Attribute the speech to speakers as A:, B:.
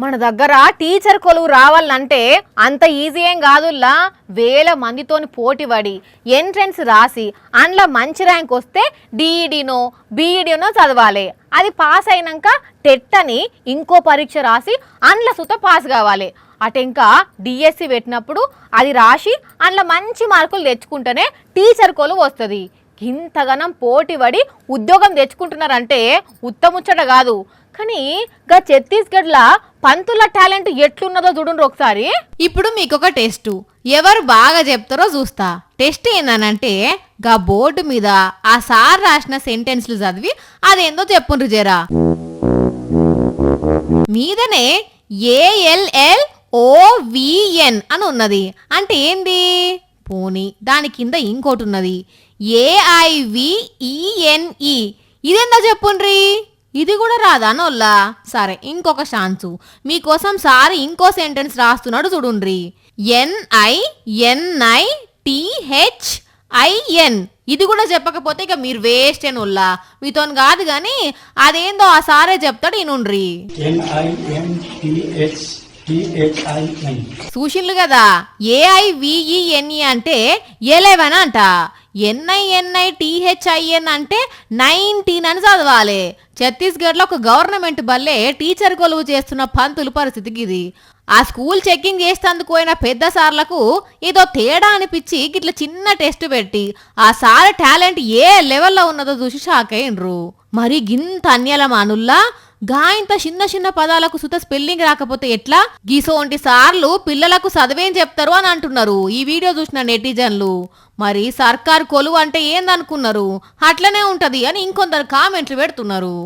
A: మన దగ్గర టీచర్ కొలువు రావాలంటే అంత ఈజీ ఏం కాదుల్లా. వేల మందితోని పోటీ పడి ఎంట్రన్స్ రాసి అందులో మంచి ర్యాంక్ వస్తే డిఈడినో బీఈడినో చదవాలి. అది పాస్ అయినాక టెట్ అని ఇంకో పరీక్ష రాసి అందులో సుత పాస్ కావాలి. అటు ఇంకా డిఎస్సి పెట్టినప్పుడు అది రాసి అందులో మంచి మార్కులు తెచ్చుకుంటేనే టీచర్ కొలువు వస్తుంది. ఇంతగానం పోటీ పడి ఉద్యోగం తెచ్చుకుంటున్నారంటే ఉత్తముచ్చట కాదు. కానీ గా ఛత్తీస్గఢ్లో పంతుల టాలెంట్ ఎట్లున్నదో చూడండి ఒకసారి.
B: ఇప్పుడు మీకు ఒక టెస్ట్, ఎవరు బాగా చెప్తారో చూస్తా. టెస్ట్ ఏందనంటే గా బోర్డు మీద ఆ సార్ రాసిన సెంటెన్స్లు చదివి అదేందో చెప్పుండ్రు జరా. మీదనే ALLOVN అని ఉన్నది అంటే ఏంది? పోనీ దాని కింద ఇంకోటి ఉన్నది AIVENE. ఇదేందో చెప్పుండ్రి. ఇది కూడా రాదా నోల్లా? సరే ఇంకొక ఛాన్సు మీకోసం సార్ ఇంకో సెంటెన్స్ రాస్తున్నాడు చూడుండ్రి. NINITHIN. ఇది కూడా చెప్పకపోతే ఇక మీరు వేస్ట్ నోల్లా, మీతో కాదు గాని అదేందో ఆ సారే చెప్తాడు ఇనుండ్రి. చూసిండ్రు కదా, AIVENE అంటే 11 అంట, NINITHIN అంటే 19 అని చదవాలి. ఛత్తీస్గఢ్లో ఒక గవర్నమెంట్ బల్లే టీచర్ కొలువు చేస్తున్న పంతులు పరిస్థితికి ఇది. ఆ స్కూల్ చెక్కింగ్ చేసేందుకు పోయిన పెద్ద సార్లకు ఏదో తేడా అనిపించి ఇట్లా చిన్న టెస్ట్ పెట్టి ఆ సార్ టాలెంట్ ఏ లెవెల్లో ఉన్నదో చూసి షాక్ అయ్యిండ్రు. మరి గింత అన్యాల మానుల్లా గా ఇంత చిన్న చిన్న పదాలకు సుత స్పెల్లింగ్ రాకపోతే ఎట్లా? గీసోంటి సార్లు పిల్లలకు చదివేం చెప్తారు అని అంటున్నారు ఈ వీడియో చూసిన నెటిజన్లు. మరి సర్కార్ కొలువు అంటే ఏందనుకున్నారు? అట్లనే ఉంటది అని ఇంకొందరు కామెంట్లు పెడుతున్నారు.